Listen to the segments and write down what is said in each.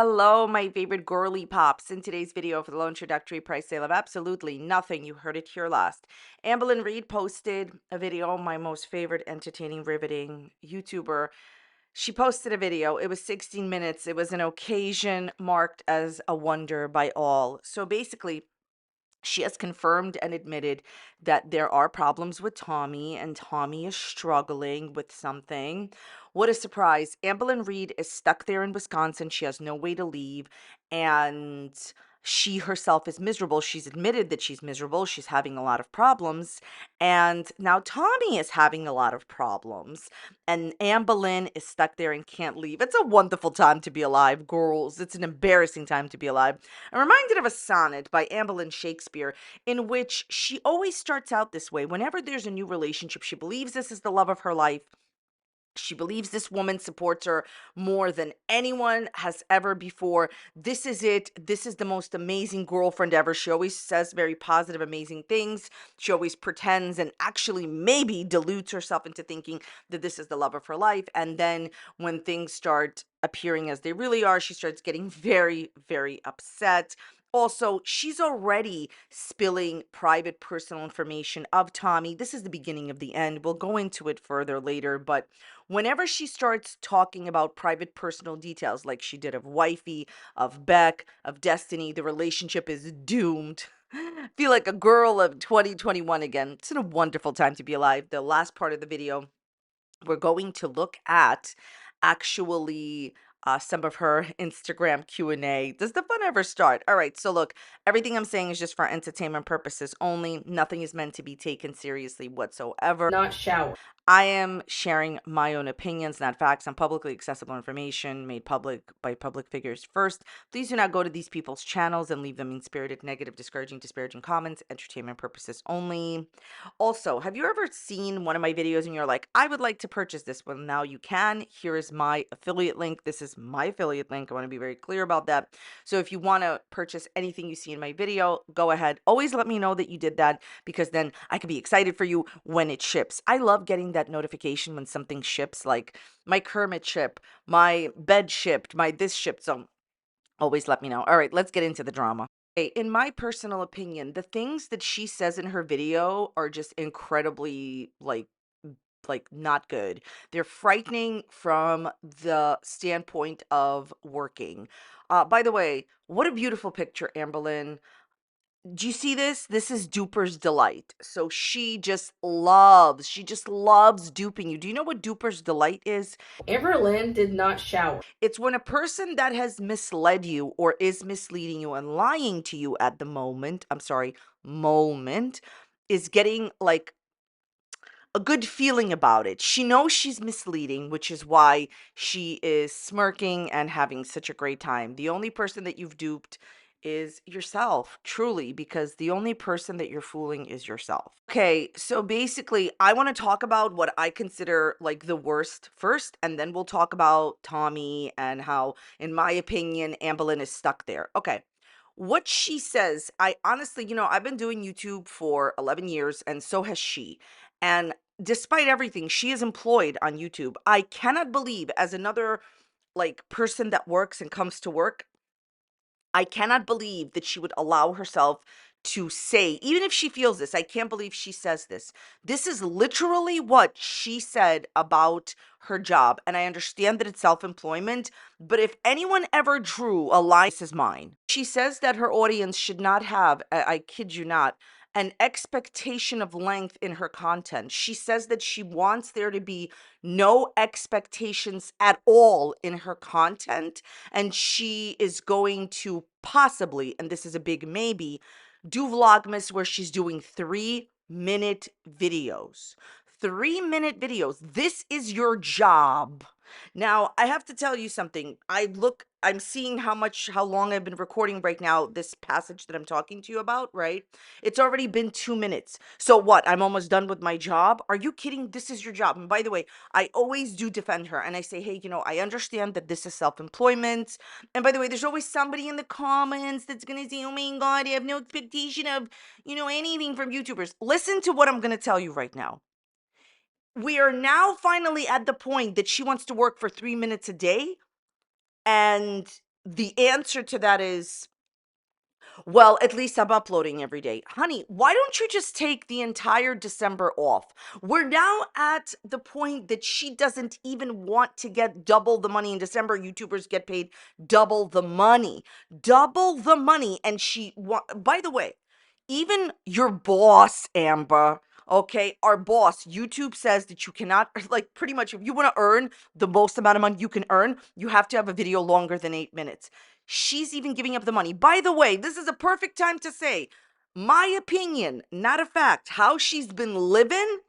Hello, my favorite girly pops. In today's video for the low introductory price sale of absolutely nothing, you heard it here last. Amberlynn Reid posted a video, my most favorite entertaining, riveting YouTuber. She posted a video. It was 16 minutes. It was an occasion marked as a wonder by all. So basically, she has confirmed and admitted that there are problems with Tommy and Tommy is struggling with something. What a surprise. Amberlynn Reid is stuck there in Wisconsin. She has no way to leave. And she herself is miserable. She's admitted that she's miserable. She's having a lot of problems. And now Tommy is having a lot of problems. And Amberlynn is stuck there and can't leave. It's a wonderful time to be alive, girls. It's an embarrassing time to be alive. I'm reminded of a sonnet by Amberlynn Shakespeare in which she always starts out this way. Whenever there's a new relationship, she believes this is the love of her life. She believes this woman supports her more than anyone has ever before. This is it. This is the most amazing girlfriend ever. She always says very positive, amazing things. She always pretends and actually maybe deludes herself into thinking that this is the love of her life. And then when things start appearing as they really are, she starts getting very, very upset. Also, she's already spilling private personal information of Tommy. This is the beginning of the end. We'll go into it further later, but whenever she starts talking about private personal details like she did of Wifey, of Beck, of Destiny, the relationship is doomed. Feel like a girl of 2021 again. It's a wonderful time to be alive. The last part of the video, we're going to look at actually some of her Instagram Q&A. Does the fun ever start? All right, so look, everything I'm saying is just for entertainment purposes only. Nothing is meant to be taken seriously whatsoever. Not shower. I am sharing my own opinions, not facts, on publicly accessible information made public by public figures first. Please do not go to these people's channels and leave them mean-spirited, negative, discouraging, disparaging comments. Entertainment purposes only. Also, have you ever seen one of my videos and you're like, I would like to purchase this? Well, now you can. Here is my affiliate link. This is my affiliate link. I want to be very clear about that. So if you want to purchase anything you see in my video, go ahead. Always let me know that you did that, because then I can be excited for you when it ships. I love getting that notification when something ships, like my Kermit ship, my bed shipped, my this shipped. So always let me know. All right, let's get into the drama. Okay, in my personal opinion, the things that she says in her video are just incredibly not good. They're frightening from the standpoint of working. By the way, what a beautiful picture, Amberlynn. Do you see this? This is Duper's delight. So she just loves duping you. Do you know what Duper's delight is? Amberlynn did not shower. It's when a person that has misled you or is misleading you and lying to you at the moment, is getting like a good feeling about it. She knows she's misleading, which is why she is smirking and having such a great time. The only person that you've duped is yourself, truly, because the only person that you're fooling is yourself. Okay, so basically, I want to talk about what I consider like the worst first, and then we'll talk about Tommy and how, in my opinion, Amberlynn is stuck there. Okay. What she says, I honestly, I've been doing YouTube for 11 years, and so has she. And despite everything, she is employed on YouTube. I cannot believe, as another like person that works and comes to work, I cannot believe that she would allow herself to say, even if she feels this, I can't believe she says this. This is literally what she said about her job. And I understand that it's self-employment, but if anyone ever drew a line, this is mine. She says that her audience should not have, I kid you not, an expectation of length in her content. She says that she wants there to be no expectations at all in her content, and she is going to possibly, and this is a big maybe, do Vlogmas where she's doing 3-minute videos. 3-minute videos. This is your job. Now, I have to tell you something. I'm seeing how long I've been recording right now, this passage that I'm talking to you about, right? It's already been 2 minutes. So what? I'm almost done with my job? Are you kidding? This is your job. And by the way, I always do defend her and I say, hey, I understand that this is self-employment. And by the way, there's always somebody in the comments that's going to say, oh my God, I have no expectation of, anything from YouTubers. Listen to what I'm going to tell you right now. We are now finally at the point that she wants to work for 3 minutes a day. And the answer to that is, well, at least I'm uploading every day. Honey, why don't you just take the entire December off? We're now at the point that she doesn't even want to get double the money in December. YouTubers get paid double the money. Double the money. And by the way, even your boss, Amber, okay, our boss, YouTube says that you cannot, like, pretty much, if you want to earn the most amount of money you can earn, you have to have a video longer than 8 minutes. She's even giving up the money. By the way, this is a perfect time to say my opinion, not a fact. How she's been living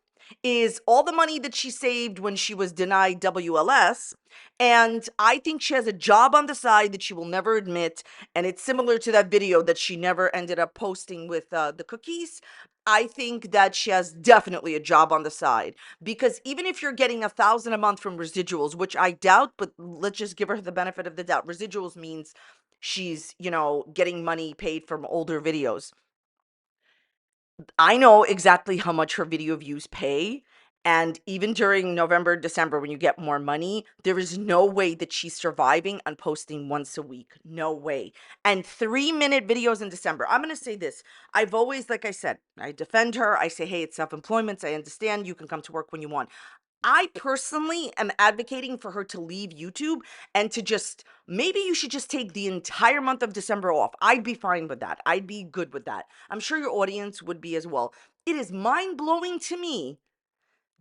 is all the money that she saved when she was denied WLS. And I think she has a job on the side that she will never admit. And it's similar to that video that she never ended up posting with the cookies. I think that she has definitely a job on the side, because even if you're getting 1,000 a month from residuals, which I doubt, but let's just give her the benefit of the doubt. Residuals means she's, getting money paid from older videos. I know exactly how much her video views pay. And even during November, December, when you get more money, there is no way that she's surviving on posting once a week. No way. And 3-minute videos in December. I'm going to say this. I've always, like I said, I defend her. I say, hey, it's self-employment. I understand you can come to work when you want. I personally am advocating for her to leave YouTube and to just, maybe you should just take the entire month of December off. I'd be fine with that. I'd be good with that. I'm sure your audience would be as well. It is mind blowing to me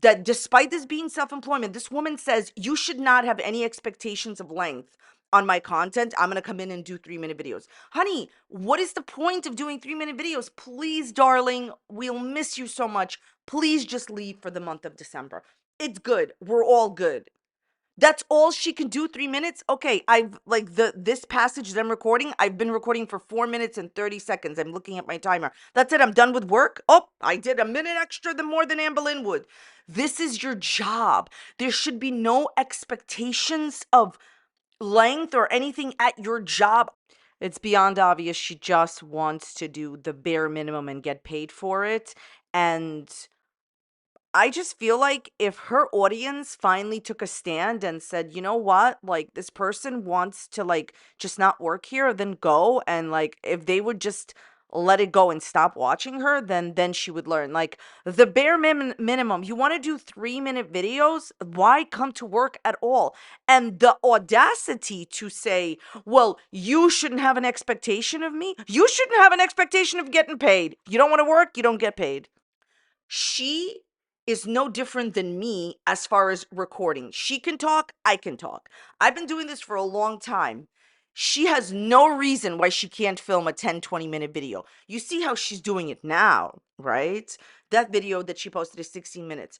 that despite this being self-employment, this woman says you should not have any expectations of length on my content. I'm going to come in and do 3-minute videos. Honey, what is the point of doing 3-minute videos? Please, darling, we'll miss you so much. Please just leave for the month of December. It's good. We're all good. That's all she can do, 3 minutes. Okay, I've like this passage that I'm recording, I've been recording for 4 minutes and 30 seconds. I'm looking at my timer. That's it. I'm done with work. Oh, I did a minute extra than more than Amberlynn would. This is your job. There should be no expectations of length or anything at your job. It's beyond obvious she just wants to do the bare minimum and get paid for it. And I just feel like if her audience finally took a stand and said, you know what, like this person wants to like just not work here, then go. And like if they would just let it go and stop watching her, then she would learn. Like the bare minimum, you want to do 3-minute videos, why come to work at all? And the audacity to say, well, you shouldn't have an expectation of me. You shouldn't have an expectation of getting paid. You don't want to work, you don't get paid. She is no different than me as far as recording. She can talk, I can talk. I've been doing this for a long time. She has no reason why she can't film a 10-20 minute video. You see how she's doing it now, right? That video that she posted is 16 minutes.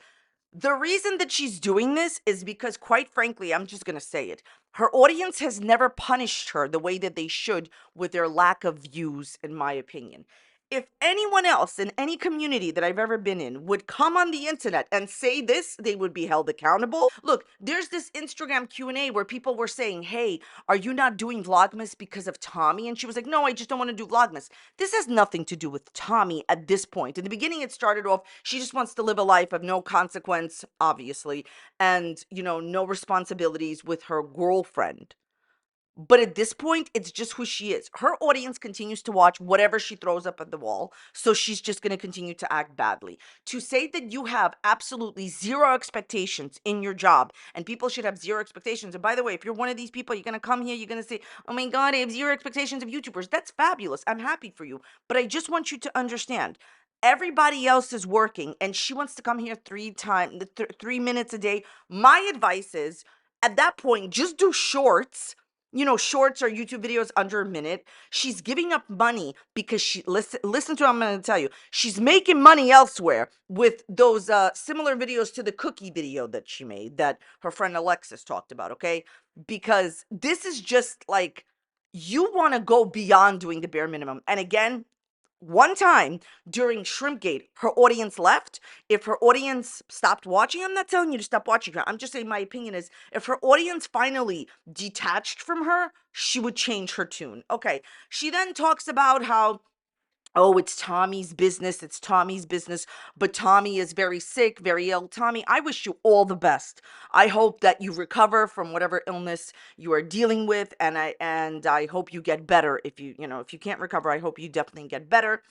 The reason that she's doing this is because, quite frankly, I'm just going to say it. Her audience has never punished her the way that they should with their lack of views, in my opinion. If anyone else in any community that I've ever been in would come on the internet and say this, they would be held accountable. Look, there's this Instagram Q&A where people were saying, hey, are you not doing Vlogmas because of Tommy? And she was like, no, I just don't want to do Vlogmas. This has nothing to do with Tommy at this point. In the beginning, it started off, she just wants to live a life of no consequence, obviously, and, no responsibilities with her girlfriend. But at this point, it's just who she is. Her audience continues to watch whatever she throws up at the wall. So she's just going to continue to act badly. To say that you have absolutely zero expectations in your job and people should have zero expectations. And by the way, if you're one of these people, you're going to come here, you're going to say, oh my God, I have zero expectations of YouTubers. That's fabulous. I'm happy for you. But I just want you to understand, everybody else is working and she wants to come here 3 minutes a day. My advice is, at that point, just do shorts. Shorts or YouTube videos under a minute. She's giving up money because listen to what I'm going to tell you. She's making money elsewhere with those similar videos to the cookie video that she made that her friend Alexis talked about, okay? Because this is just like, you want to go beyond doing the bare minimum. And again, one time during Shrimpgate, her audience left. If her audience stopped watching, I'm not telling you to stop watching her. I'm just saying my opinion is, if her audience finally detached from her, she would change her tune. Okay. She then talks about how Oh, it's Tommy's business. It's Tommy's business. But Tommy is very sick, very ill. Tommy, I wish you all the best. I hope that you recover from whatever illness you are dealing with, and I hope you get better. If if you can't recover, I hope you definitely get better.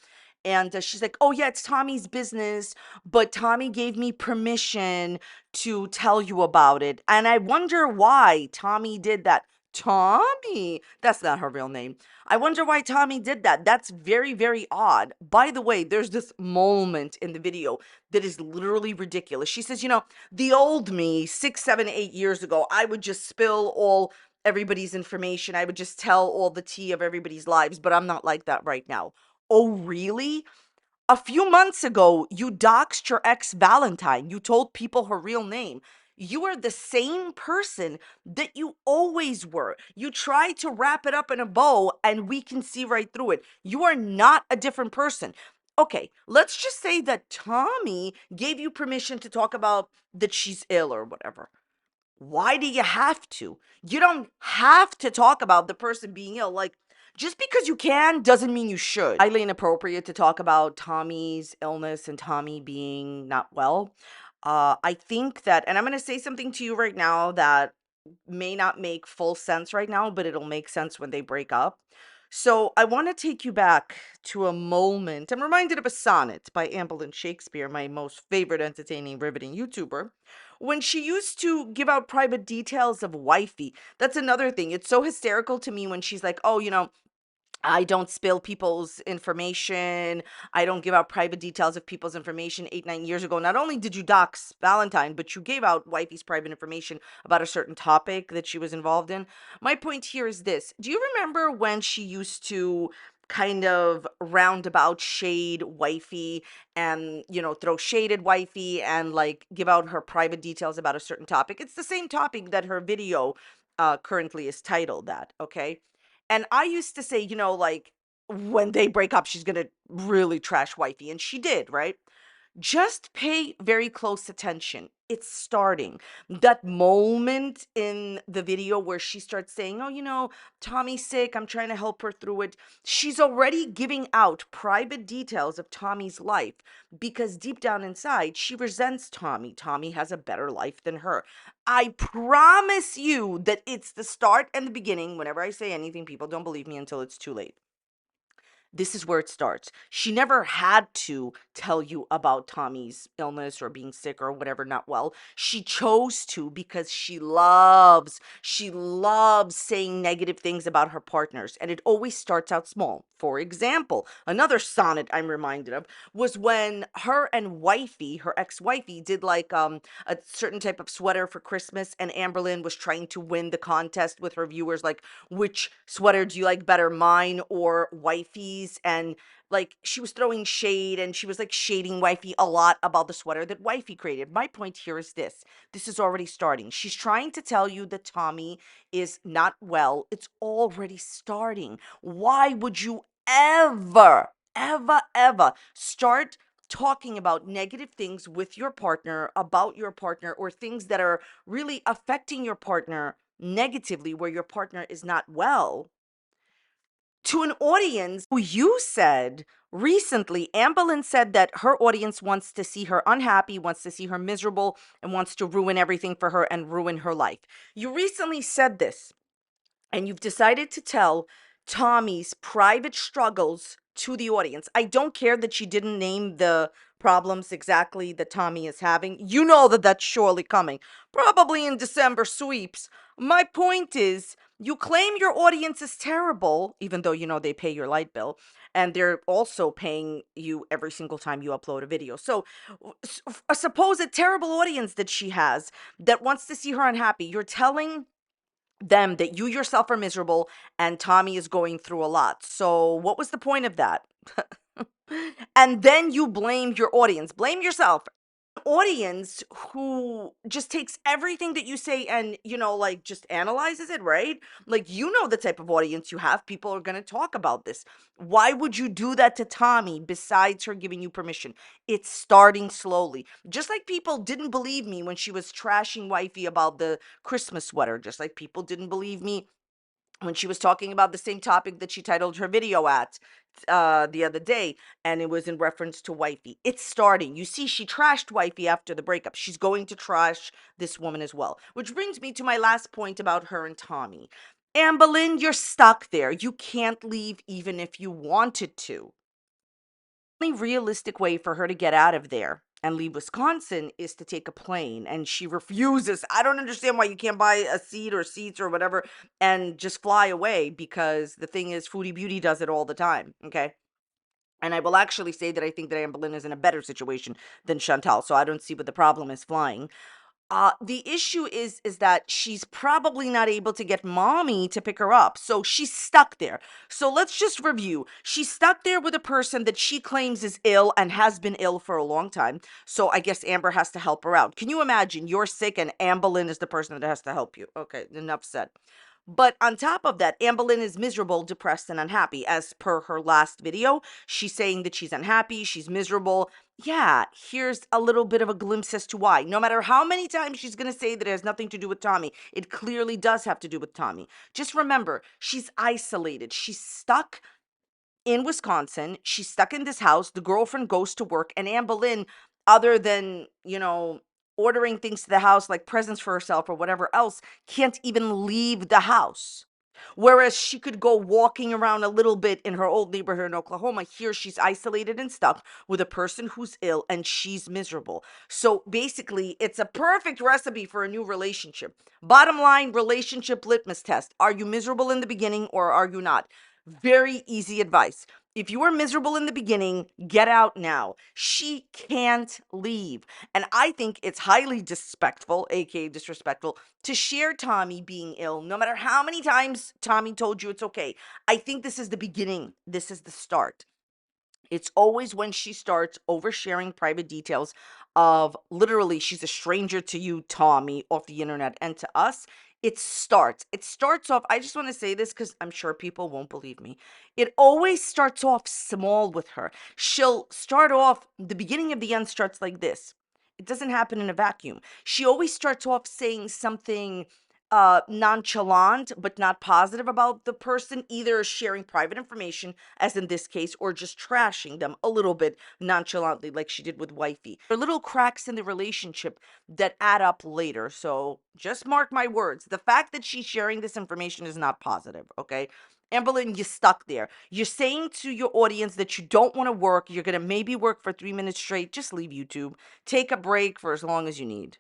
And she's like, "Oh yeah, it's Tommy's business, but Tommy gave me permission to tell you about it." And I wonder why Tommy did that. Tommy, that's not her real name. I wonder why Tommy did that. That's very, very odd. By the way, there's this moment in the video that is literally ridiculous. She says, the old me, 6, 7, 8 years ago, I would just spill all everybody's information. I would just tell all the tea of everybody's lives, but I'm not like that right now. Oh, really? A few months ago, you doxed your ex Valentine. You told people her real name. You are the same person that you always were. You try to wrap it up in a bow, and we can see right through it. You are not a different person. Okay, let's just say that Tommy gave you permission to talk about that she's ill or whatever. Why do you have to? You don't have to talk about the person being ill. Like, just because you can doesn't mean you should. Highly inappropriate to talk about Tommy's illness and Tommy being not well. I think that, and I'm going to say something to you right now that may not make full sense right now, but it'll make sense when they break up. So I want to take you back to a moment. I'm reminded of a sonnet by Amberlynn Shakespeare, my most favorite entertaining, riveting YouTuber, when she used to give out private details of wifey. That's another thing. It's so hysterical to me when she's like, oh, I don't spill people's information. I don't give out private details of people's information. 8, 9 years ago, not only did you dox Valentine, but you gave out wifey's private information about a certain topic that she was involved in. My point here is this. Do you remember when she used to kind of roundabout shade wifey and, throw shade at wifey and like give out her private details about a certain topic? It's the same topic that her video currently is titled that, okay? And I used to say, like when they break up, she's gonna really trash wifey. And she did, right? Just pay very close attention. It's starting. That moment in the video where she starts saying, oh, Tommy's sick. I'm trying to help her through it. She's already giving out private details of Tommy's life because deep down inside, she resents Tommy. Tommy has a better life than her. I promise you that it's the start and the beginning. Whenever I say anything, people don't believe me until it's too late. This is where it starts. She never had to tell you about Tommy's illness or being sick or whatever, not well. She chose to because she loves saying negative things about her partners. And it always starts out small. For example, another sonnet I'm reminded of was when her and wifey, her ex-wifey, did like a certain type of sweater for Christmas, and Amberlynn was trying to win the contest with her viewers, like, which sweater do you like better, mine or wifey's? And like she was throwing shade and she was like shading wifey a lot about the sweater that wifey created. My point here is this is already starting. She's trying to tell you that Tommy is not well. It's already starting. Why would you ever start talking about negative things with your partner, about your partner, or things that are really affecting your partner negatively where your partner is not well, to an audience who you said recently? Amberlynn said that her audience wants to see her unhappy, wants to see her miserable, and wants to ruin everything for her and ruin her life. You recently said this, and you've decided to tell Tommy's private struggles to the audience. I don't care that she didn't name the problems exactly that Tommy is having. You know that that's surely coming, probably in December sweeps. My point is, you claim your audience is terrible, even though they pay your light bill, and they're also paying you every single time you upload a video. So, a supposed terrible audience that she has that wants to see her unhappy, you're telling them that you yourself are miserable and Tommy is going through a lot. So, what was the point of that? And then you blame your audience, blame yourself. Audience who just takes everything that you say and like just analyzes it, right? Like, the type of audience you have. People are going to talk about this. Why would you do that to Tommy besides her giving you permission? It's starting slowly. Just like people didn't believe me when she was trashing wifey about the Christmas sweater, just like people didn't believe me when she was talking about the same topic that she titled her video at the other day, and it was in reference to wifey. It's starting. You see, she trashed wifey after the breakup. She's going to trash this woman as well. Which brings me to my last point about her and Tommy. Amberlynn, you're stuck there. You can't leave even if you wanted to. The only realistic way for her to get out of there and leave Wisconsin is to take a plane, and she refuses. I don't understand why you can't buy a seat or seats or whatever and just fly away, because the thing is, Foodie Beauty does it all the time, okay? And I will actually say that I think that Amberlynn is in a better situation than Chantal, so I don't see what the problem is flying. The issue is that she's probably not able to get mommy to pick her up. So she's stuck there. So let's just review. She's stuck there with a person that she claims is ill and has been ill for a long time. So I guess Amber has to help her out. Can you imagine you're sick and Amberlynn is the person that has to help you? Okay, enough said. But on top of that, Amberlynn is miserable, depressed, and unhappy. As per her last video, she's saying that she's unhappy, she's miserable. Yeah, here's a little bit of a glimpse as to why. No matter how many times she's going to say that it has nothing to do with Tommy, it clearly does have to do with Tommy. Just remember, she's isolated. She's stuck in Wisconsin. She's stuck in this house. The girlfriend goes to work, and Anne Boleyn, other than, ordering things to the house like presents for herself or whatever else, can't even leave the house. Whereas she could go walking around a little bit in her old neighborhood in Oklahoma, here she's isolated and stuck with a person who's ill and she's miserable. So basically, it's a perfect recipe for a new relationship. Bottom line, relationship litmus test. Are you miserable in the beginning or are you not? Very easy advice. If you are miserable in the beginning, get out now. She can't leave. And I think it's highly disrespectful, aka disrespectful, to share Tommy being ill, no matter how many times Tommy told you it's okay. I think this is the beginning. This is the start. It's always when she starts oversharing private details of, literally, she's a stranger to you, Tommy, off the internet, and to us. It starts off, I just want to say this because I'm sure people won't believe me. It always starts off small with her. She'll start off, the beginning of the end starts like this. It doesn't happen in a vacuum. She always starts off saying something nonchalant but not positive about the person, either sharing private information, as in this case, or just trashing them a little bit nonchalantly, like she did with wifey. There are little cracks in the relationship that add up later. So just mark my words. The fact that she's sharing this information is not positive, okay? Amberlynn, you're stuck there. You're saying to your audience that you don't want to work. You're going to maybe work for 3 minutes straight. Just leave YouTube. Take a break for as long as you need.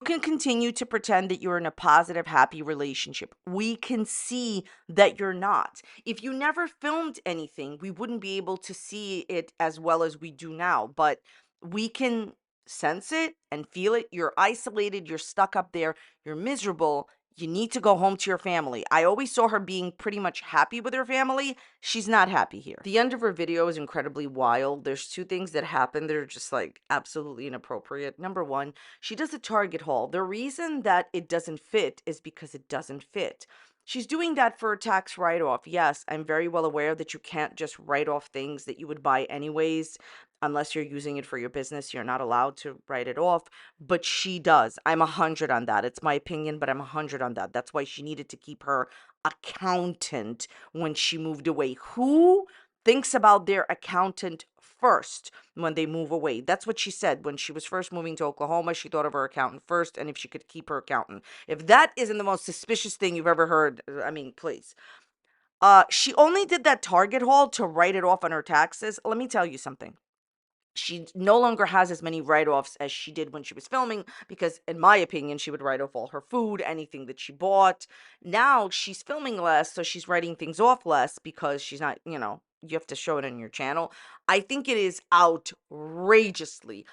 You can continue to pretend that you're in a positive, happy relationship. We can see that you're not. If you never filmed anything, we wouldn't be able to see it as well as we do now, but we can sense it and feel it. You're isolated, you're stuck up there, you're miserable. You need to go home to your family. I always saw her being pretty much happy with her family. She's not happy here. The end of her video is incredibly wild. There's two things that happen that are just like absolutely inappropriate. Number one, she does a Target haul. The reason that it doesn't fit is because it doesn't fit. She's doing that for a tax write-off. Yes, I'm very well aware that you can't just write off things that you would buy anyways. Unless you're using it for your business, you're not allowed to write it off. But she does. I'm 100 on that. It's my opinion, but I'm 100 on that. That's why she needed to keep her accountant when she moved away. Who thinks about their accountant first when they move away? That's what she said. When she was first moving to Oklahoma, she thought of her accountant first, and if she could keep her accountant. If that isn't the most suspicious thing you've ever heard, I mean, please. She only did that Target haul to write it off on her taxes. Let me tell you something. She no longer has as many write-offs as she did when she was filming, because in my opinion, she would write off all her food, anything that she bought. Now she's filming less, so she's writing things off less because she's not, you have to show it on your channel. I think it is outrageously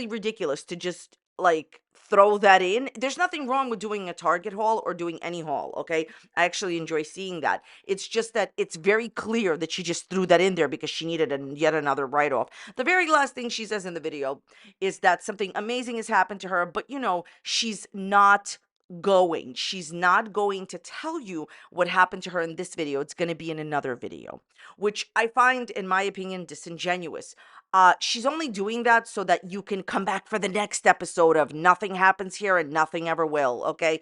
ridiculous to just like throw that in. There's nothing wrong with doing a Target haul or doing any haul, okay? I actually enjoy seeing that. It's just that it's very clear that she just threw that in there because she needed yet another write-off. The very last thing she says in the video is that something amazing has happened to her, but she's not going. She's not going to tell you what happened to her in this video. It's going to be in another video, which I find, in my opinion, disingenuous. She's only doing that so that you can come back for the next episode of Nothing Happens Here and Nothing Ever Will. Okay.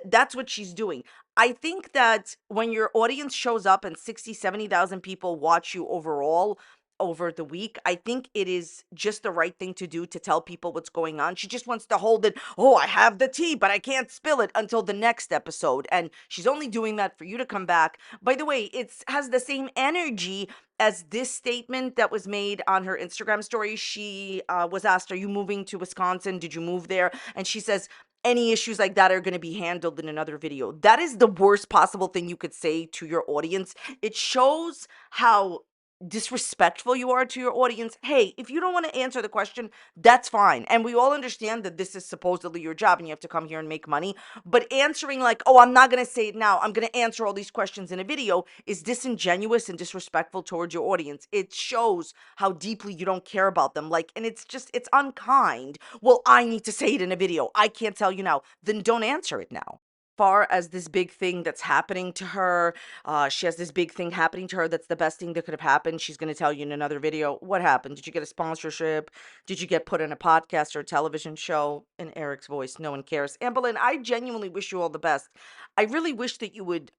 That's what she's doing. I think that when your audience shows up and 60, 70,000 people watch you overall over the week, I think it is just the right thing to do to tell people what's going on. She just wants to hold it. Oh, I have the tea, but I can't spill it until the next episode. And she's only doing that for you to come back. By the way, it has the same energy as this statement that was made on her Instagram story. She was asked, "Are you moving to Wisconsin? Did you move there?" And she says, "Any issues like that are going to be handled in another video." That is the worst possible thing you could say to your audience. It shows how disrespectful you are to your audience. Hey, if you don't want to answer the question, that's fine. And we all understand that this is supposedly your job and you have to come here and make money. But answering like, "Oh, I'm not going to say it now, I'm going to answer all these questions in a video," is disingenuous and disrespectful towards your audience. It shows how deeply you don't care about them. Like, and it's unkind. "Well, I need to say it in a video, I can't tell you now." Then don't answer it now. Far as this big thing that's happening to her, she has this big thing happening to her that's the best thing that could have happened. She's going to tell you in another video. What happened? Did you get a sponsorship? Did you get put in a podcast or a television show? In Eric's voice, no one cares. Amberlynn, I genuinely wish you all the best. I really wish that you would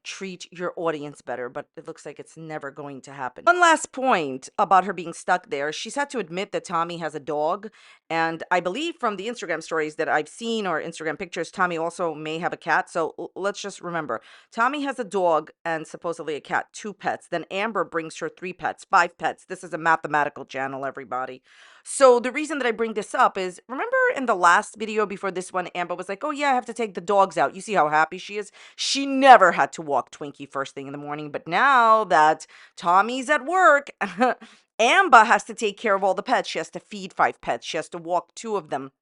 treat your audience better, but it looks like it's never going to happen. One last point about her being stuck there. She's had to admit that Tommy has a dog. And I believe from the Instagram stories that I've seen or Instagram pictures, Tommy also may have a cat. So let's just remember, Tommy has a dog and supposedly a cat, 2 pets. Then Amber brings her 3 pets, 5 pets. This is a mathematical channel, everybody. So the reason that I bring this up is, remember in the last video before this one, Amber was like, "Oh yeah, I have to take the dogs out." You see how happy she is? She never had to walk Twinkie first thing in the morning. But now that Tommy's at work, Amber has to take care of all the pets. She has to feed 5 pets. She has to walk 2 of them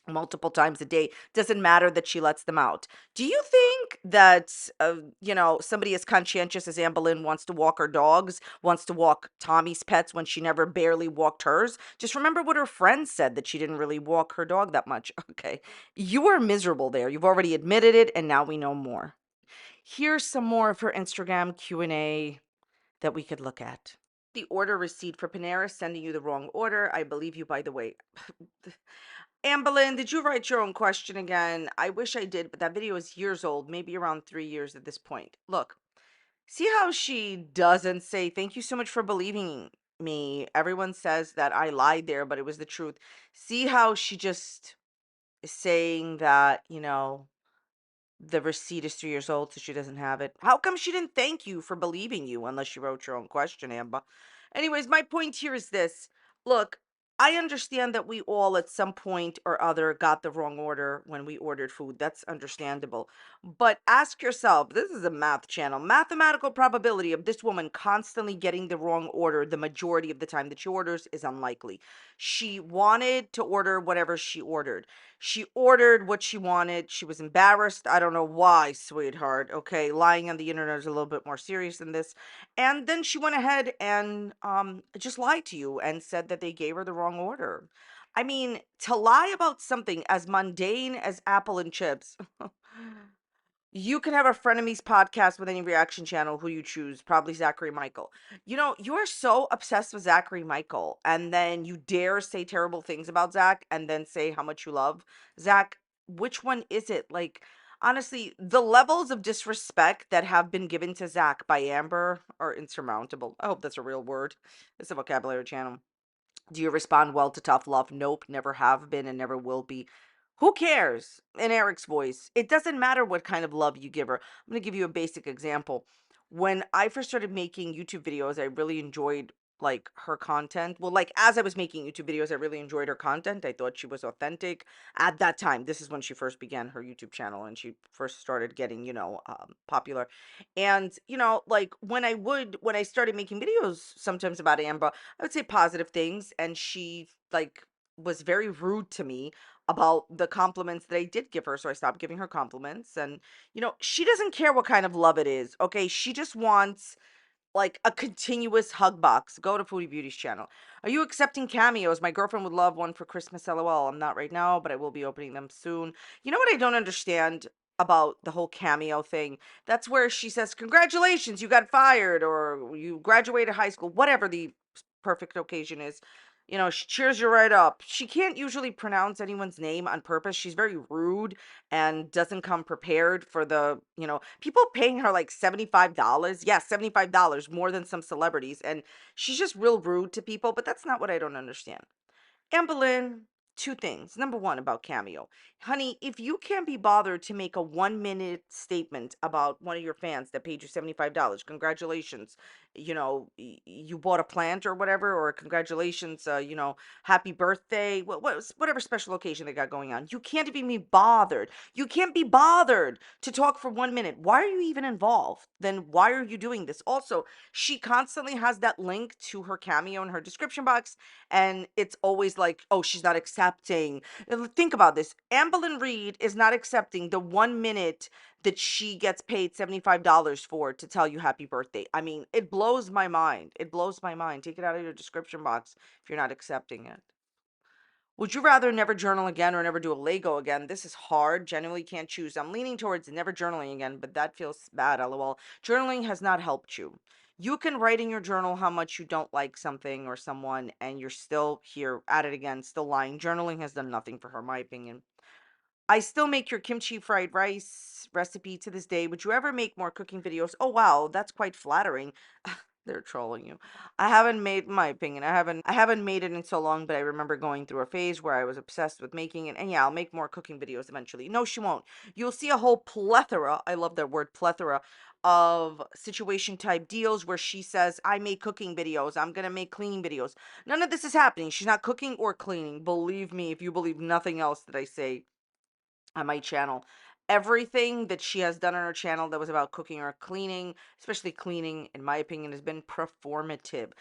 multiple times a day. Doesn't matter that she lets them out. Do you think that, somebody as conscientious as Amberlynn wants to walk her dogs, wants to walk Tommy's pets when she never barely walked hers? Just remember what her friends said, that she didn't really walk her dog that much. Okay. You are miserable there. You've already admitted it, and now we know more. Here's some more of her Instagram Q&A that we could look at. The order receipt for Panera sending you the wrong order. I believe you, by the way. Amberlynn, did you write your own question again? I wish I did, but that video is years old, maybe around 3 years at this point. Look, see how she doesn't say, "Thank you so much for believing me. Everyone says that I lied there, but it was the truth." See how she just is saying that, the receipt is 3 years old, so she doesn't have it. How come she didn't thank you for believing you unless you wrote your own question, Amber? Anyways, my point here is this. Look, I understand that we all at some point or other got the wrong order when we ordered food. That's understandable. But ask yourself, this is a math channel, mathematical probability of this woman constantly getting the wrong order the majority of the time that she orders is unlikely. She wanted to order whatever she ordered. She ordered what she wanted. She was embarrassed. I don't know why, sweetheart. Okay, lying on the internet is a little bit more serious than this. And then she went ahead and just lied to you and said that they gave her the wrong order. I mean, to lie about something as mundane as apple and chips. You can have a frenemies podcast with any reaction channel who you choose, probably Zachary Michael. You are so obsessed with Zachary Michael, and then you dare say terrible things about Zach and then say how much you love Zach. Which one is it? Like, honestly, the levels of disrespect that have been given to Zach by Amber are insurmountable. I hope that's a real word. It's a vocabulary channel. Do you respond well to tough love? Nope, never have been and never will be. Who cares? In Eric's voice, it doesn't matter what kind of love you give her. I'm going to give you a basic example. When I first started making YouTube videos, I really enjoyed like her content. Well, like as I was making YouTube videos, I really enjoyed her content. I thought she was authentic at that time. This is when she first began her YouTube channel and she first started getting, popular. And, like when I started making videos sometimes about Amber, I would say positive things, and she like was very rude to me about the compliments that I did give her, so I stopped giving her compliments. And she doesn't care what kind of love it is. Okay, she just wants like a continuous hug box. Go to Foodie Beauty's channel. Are you accepting cameos? My girlfriend would love one for Christmas. LOL. I'm not right now, but I will be opening them soon. You know what I don't understand about the whole cameo thing? That's where she says, "Congratulations, you got fired," or "You graduated high school," whatever the perfect occasion is. She cheers you right up. She can't usually pronounce anyone's name on purpose. She's very rude and doesn't come prepared for people paying her like $75. Yes, $75 more than some celebrities. And she's just real rude to people, but that's not what I don't understand. Amberlynn, two things. Number one about Cameo. Honey, if you can't be bothered to make a 1 minute statement about one of your fans that paid you $75, congratulations. You bought a plant or whatever, or congratulations, happy birthday, whatever special occasion they got going on. You can't even be bothered. You can't be bothered to talk for 1 minute. Why are you even involved? Then why are you doing this? Also, she constantly has that link to her Cameo in her description box, and it's always like, oh, she's not accepting. Think about this. Amberlynn Reid is not accepting the 1 minute that she gets paid $75 for to tell you happy birthday. I mean, it blows my mind. It blows my mind. Take it out of your description box if you're not accepting it. Would you rather never journal again or never do a Lego again? This is hard. Genuinely can't choose. I'm leaning towards never journaling again, but that feels bad, lol. Journaling has not helped you. You can write in your journal how much you don't like something or someone, and you're still here at it again, still lying. Journaling has done nothing for her, my opinion. I still make your kimchi fried rice recipe to this day. Would you ever make more cooking videos? Oh wow, that's quite flattering. They're trolling you. I haven't made my opinion. I haven't made it in so long, but I remember going through a phase where I was obsessed with making it. And yeah, I'll make more cooking videos eventually. No, she won't. You'll see a whole plethora, I love that word plethora, of situation type deals where she says, I make cooking videos. I'm going to make cleaning videos. None of this is happening. She's not cooking or cleaning. Believe me, if you believe nothing else that I say on my channel. Everything that she has done on her channel that was about cooking or cleaning, especially cleaning, in my opinion, has been performative.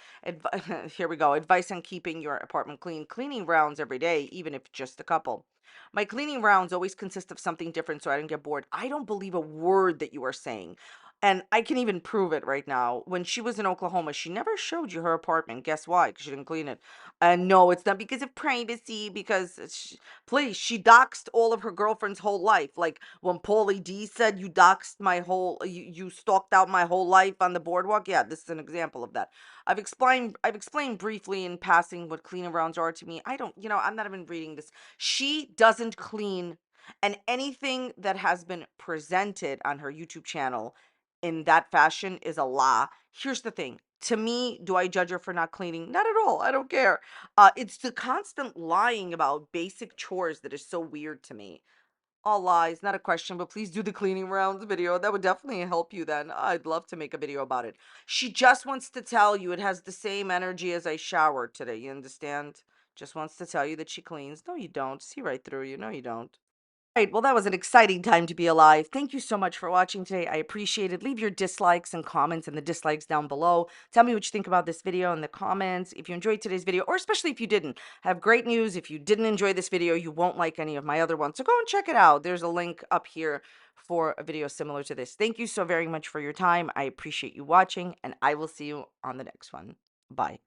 Here we go. Advice on keeping your apartment clean. Cleaning rounds every day, even if just a couple. My cleaning rounds always consist of something different so I don't get bored. I don't believe a word that you are saying. And I can even prove it right now. When she was in Oklahoma, she never showed you her apartment. Guess why? Because she didn't clean it. And no, it's not because of privacy, because please, she doxed all of her girlfriend's whole life. Like when Paulie D said, "You doxed my whole, you stalked out my whole life on the boardwalk." Yeah, this is an example of that. I've explained briefly in passing what clean arounds are to me. I don't, I'm not even reading this. She doesn't clean, and anything that has been presented on her YouTube channel in that fashion is a lie. Here's the thing. To me, do I judge her for not cleaning? Not at all. I don't care. It's the constant lying about basic chores that is so weird to me. All lies, not a question, but please do the cleaning rounds video. That would definitely help you then. I'd love to make a video about it. She just wants to tell you it has the same energy as I showered today. You understand? Just wants to tell you that she cleans. No, you don't. See right through you. No, you don't. Right. Well, that was an exciting time to be alive. Thank you so much for watching today. I appreciate it. Leave your dislikes and comments and the dislikes down below. Tell me what you think about this video in the comments. If you enjoyed today's video, or especially if you didn't, I have great news. If you didn't enjoy this video, you won't like any of my other ones. So go and check it out. There's a link up here for a video similar to this. Thank you so very much for your time. I appreciate you watching, and I will see you on the next one. Bye.